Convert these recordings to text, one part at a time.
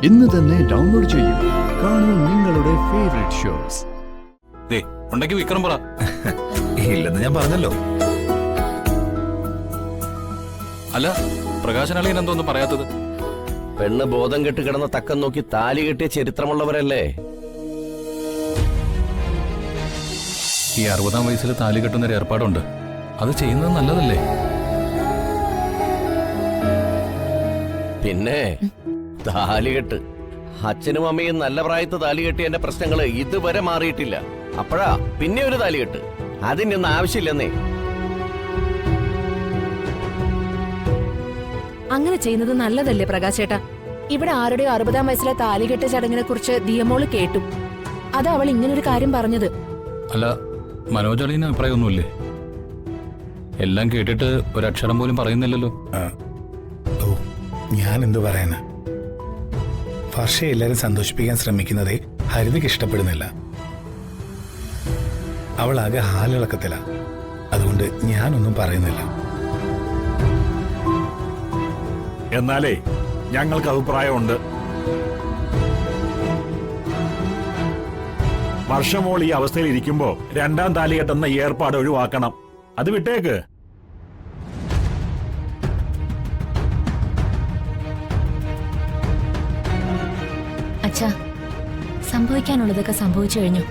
ഇന്ന് തന്നെ ഡൗൺലോഡ് ചെയ്യൂ. കാണൂ നിങ്ങളുടെ ഫേവറേറ്റ് ഷോസ്. ഉണ്ടെങ്കിൽ വിക്രം പറ. ഇല്ലെന്ന് ഞാൻ പറഞ്ഞല്ലോ. അല്ല, പ്രകാശനാളിയൻ എന്തോന്നും പറയാത്തത്? പെണ്ണ് ബോധം കെട്ട് കിടന്ന തക്കം നോക്കി താലി കെട്ടിയ ചരിത്രമുള്ളവരല്ലേ? ഈ 60-ാം വയസ്സിൽ താലി കെട്ടുന്നൊരു ഏർപ്പാടുണ്ട്. അത് ചെയ്യുന്നത് നല്ലതല്ലേ? പിന്നെ താലികെട്ട് അച്ഛനും അമ്മയും നല്ല പ്രായത്ത് താലി കെട്ടിയതിന്റെ പ്രശ്നങ്ങള് ഇതുവരെ മാറിയിട്ടില്ല. അപ്പോഴാ പിന്നെ ഒരു താലികെട്ട്. അതിന്റെ ഒന്നും ആവശ്യമില്ലെന്നേ. അങ്ങനെ ചെയ്യുന്നത് നല്ലതല്ലേ പ്രകാശേട്ടാ? ഇവിടെ ആരുടെയോ 60-ാം വയസ്സിലെ താലികെട്ട് ചടങ്ങിനെ കുറിച്ച് ദിയമോള് കേട്ടു. അത് അവൾ ഇങ്ങനൊരു കാര്യം പറഞ്ഞത്. അല്ല, മനോജളിന് അഭിപ്രായമൊന്നുമില്ലേ? എല്ലാം കേട്ടിട്ട് ഒരക്ഷരം പോലും പറയുന്നില്ലല്ലോ. ഓ, ഞാൻ എന്തു പറയാനാ? വർഷയെ എല്ലാരും സന്തോഷിപ്പിക്കാൻ ശ്രമിക്കുന്നതേ ഹരിതയ്ക്ക് ഇഷ്ടപ്പെടുന്നില്ല. അവളാകെ ഹാലിളക്കത്തില. അതുകൊണ്ട് ഞാനൊന്നും പറയുന്നില്ല. എന്നാലേ ഞങ്ങൾക്ക് അഭിപ്രായമുണ്ട്. വർഷമോൾ ഈ അവസ്ഥയിൽ ഇരിക്കുമ്പോ 2-ാം താലി കെട്ടുന്ന ഏർപ്പാട് ഒഴിവാക്കണം. അത് വിട്ടേക്ക്. അച്ഛാ, സംഭവിക്കാനുള്ളതൊക്കെ സംഭവിച്ചു കഴിഞ്ഞു.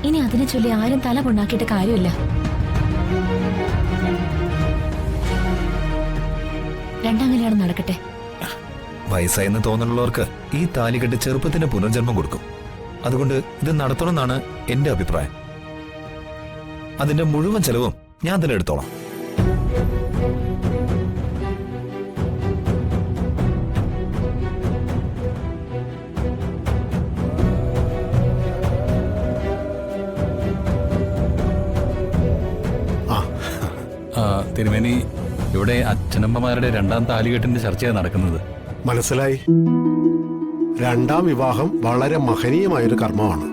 ഇനി അതിനെ ചൊല്ലി ആരും തല പൊണ്ണാക്കിയിട്ട് കാര്യമില്ല. 2ാം കല്യാണം നടക്കട്ടെ. വയസ്സായെന്ന് തോന്നുന്നുള്ളവർക്ക് ഈ താലികെട്ട് ചെറുപ്പത്തിന് പുനർജന്മം കൊടുക്കും. അതുകൊണ്ട് ഇത് നടത്തണമെന്നാണ് എന്റെ അഭിപ്രായം. അതിന്റെ മുഴുവൻ ചെലവും ഞാൻ തന്നെ എടുത്തോളാം. തിരുമേനി, ഇവിടെ അച്ഛനമ്മമാരുടെ 2-ാം താലികെട്ടിന്റെ ചർച്ചയാണ് നടക്കുന്നത്. മനസ്സിലായി. 2-ാം വിവാഹം വളരെ മഹനീയമായൊരു കർമ്മമാണ്.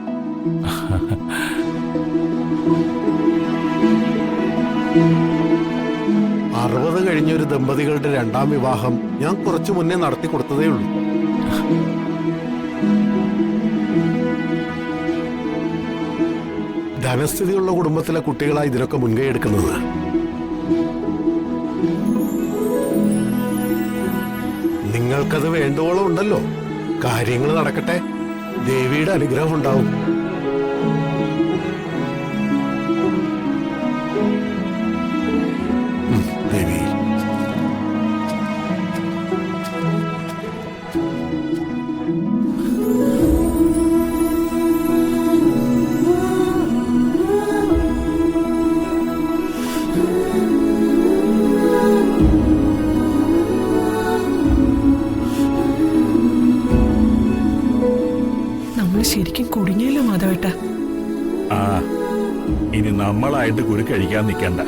അറുപത് കഴിഞ്ഞൊരു ദമ്പതികളുടെ 2-ാം വിവാഹം ഞാൻ കുറച്ചു മുന്നേ നടത്തി കൊടുത്തതേ ഉള്ളൂ. ധനസ്ഥിതിയുള്ള കുടുംബത്തിലെ കുട്ടികളായി ഇതിനൊക്കെ മുൻകൈ എടുക്കുന്നത്. നിങ്ങൾക്കത് വേണ്ടുവോളം ഉണ്ടല്ലോ. കാര്യങ്ങൾ നടക്കട്ടെ. ദേവിയുടെ അനുഗ്രഹം ഉണ്ടാവും. ദേവി, ശരിക്കും കുടുങ്ങിയല്ലോ മാധവേട്ട. ആ, ഇനി നമ്മളായിട്ട് കുരുക്കഴിക്കാൻ നിൽക്കണ്ട.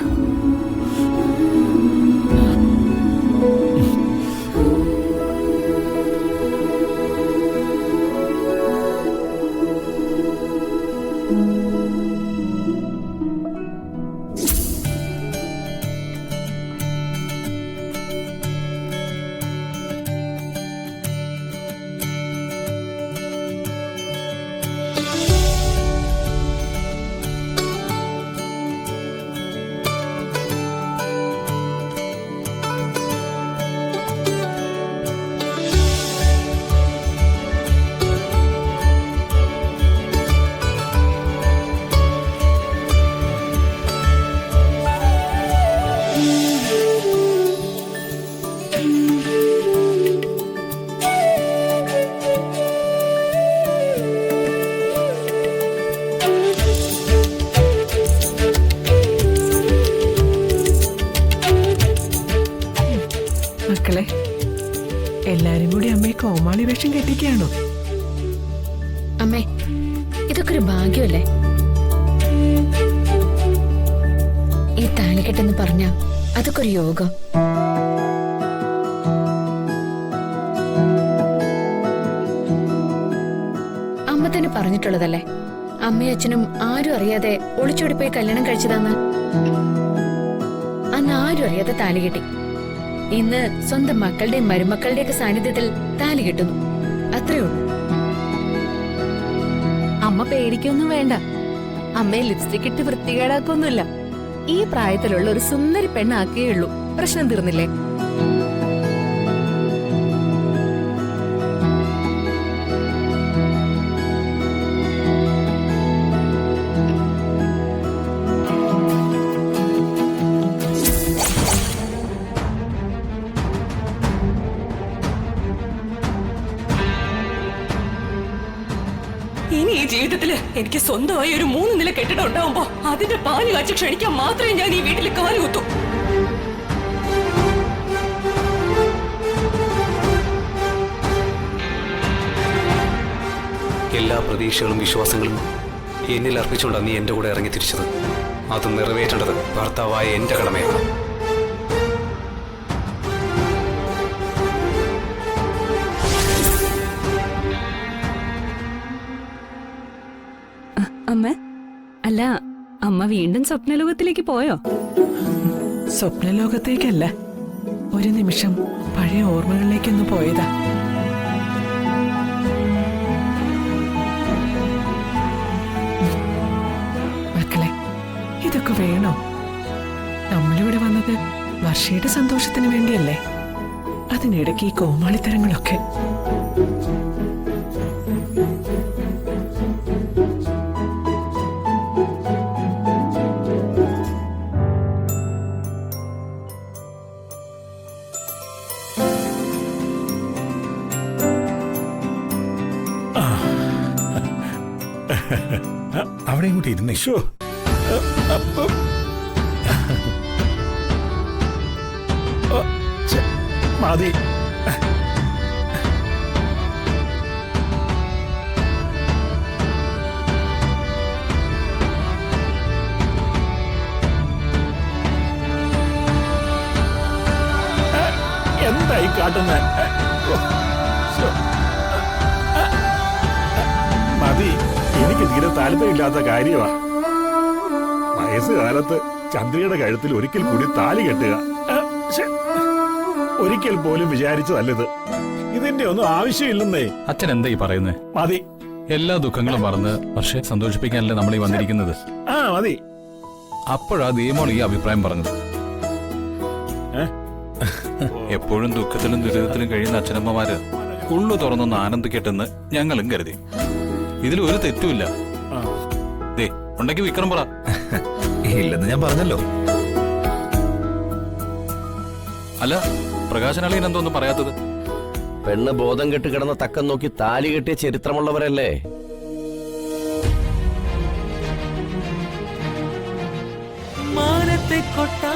മക്കളെ, എല്ലാരും കൂടി അമ്മയെ കോമാളി വേഷം കെട്ടിക്കുകയാണോ? അമ്മേ, ഇതൊക്കെ ഒരു ഭാഗ്യമല്ലേ? ഈ താലികെട്ടെന്ന് പറഞ്ഞ അതൊക്കെ ഒരു യോഗം. അമ്മ തന്നെ പറഞ്ഞിട്ടുള്ളതല്ലേ, അമ്മയും അച്ഛനും ആരും അറിയാതെ ഒളിച്ചോടി പോയി കല്യാണം കഴിച്ചതാന്ന്. അന്ന് ആരും അറിയാതെ താലി കെട്ടി. ഇന്ന് സ്വന്തം മക്കളുടെയും മരുമക്കളുടെയൊക്കെ സാന്നിധ്യത്തിൽ താലി കെട്ടുന്നു. അത്രേ ഉള്ളൂ. അമ്മ പേടിക്കൊന്നും വേണ്ട. അമ്മയെ ലിപ്സ്റ്റിക് ഇട്ട് വൃത്തികേടാക്കൊന്നുമില്ല. ഈ പ്രായത്തിലുള്ള ഒരു സുന്ദരി പെണ്ണാക്കിയേ ഉള്ളൂ. പ്രശ്നം തീർന്നില്ലേ? ഇനി ഈ ജീവിതത്തില് എനിക്ക് സ്വന്തമായി ഒരു 3 നില കെട്ടിടം ഉണ്ടാവുമ്പോ അതിന്റെ പാല് കാച്ച് ക്ഷണിക്കാൻ മാത്രമേ ഞാൻ ഈ വീട്ടിൽ കാലുകുത്തു. എല്ലാ പ്രതീക്ഷകളും വിശ്വാസങ്ങളും എന്നിൽ അർപ്പിച്ചുകൊണ്ടാണ് നീ എന്റെ കൂടെ ഇറങ്ങി തിരിച്ചത്. അത് നിറവേറ്റേണ്ടത് ഭർത്താവായ എന്റെ കടമയാണ്. അമ്മ, അല്ല, അമ്മ വീണ്ടും സ്വപ്നലോകത്തിലേക്ക് പോയോ? സ്വപ്നലോകത്തേക്കല്ല, ഒരു നിമിഷം പഴയ ഓർമ്മകളിലേക്കൊന്ന് പോയതാ. മക്കളെ, ഇതൊക്കെ വേണോ? നമ്മളിവിടെ വന്നത് വർഷയുടെ സന്തോഷത്തിന് വേണ്ടിയല്ലേ? അതിനിടയ്ക്ക് ഈ കോമാളിത്തരങ്ങളൊക്കെ. അവിടെ ഇങ്ങോട്ട് ഇരുന്നേ. മതി. എന്തായി കാട്ടുന്ന? മതി. എനിക്ക് തീരെ താല്പര്യമില്ലാത്ത കാര്യമാ. വയസ്സുകാലത്ത് ചന്ദ്രികയുടെ കഴുത്തിൽ ഒരിക്കൽ കൂടി താലി കെട്ടുക. ഒരിക്കൽ പോലും വിചാരിച്ചതല്ലത്. ഇതിന്റെ ഒന്നും ആവശ്യമില്ലെന്നേ. അച്ഛൻ എന്താ ഈ പറയുന്നേ? മതി. എല്ലാ ദുഃഖങ്ങളും മറന്ന് പക്ഷേ സന്തോഷിപ്പിക്കാനല്ലേ നമ്മൾ ഈ വന്നിരിക്കുന്നത്. മതി. അപ്പോഴാ ദീമോൾ ഈ അഭിപ്രായം പറഞ്ഞത്. എപ്പോഴും ദുഃഖത്തിലും ദുരിതത്തിലും കഴിയുന്ന അച്ഛനമ്മമാര് ഉള്ളു തുറന്നൊന്ന് ആനന്ദിക്കട്ടെന്ന് ഞങ്ങളും കരുതി. ഇതിലൊരു തെറ്റുമില്ല. ദേ ഉണ്ടെങ്കിൽ വിക്രം പറ. ഇല്ലെന്ന് ഞാൻ പറഞ്ഞല്ലോ. അല്ല, പ്രകാശനാളിയൻ എന്തോന്നും പറയാത്തത്? പെണ്ണ് ബോധം കെട്ട് കിടന്ന തക്കം നോക്കി താലി കെട്ടിയ ചരിത്രമുള്ളവരല്ലേ? മാനത്തെ കൊട്ടാ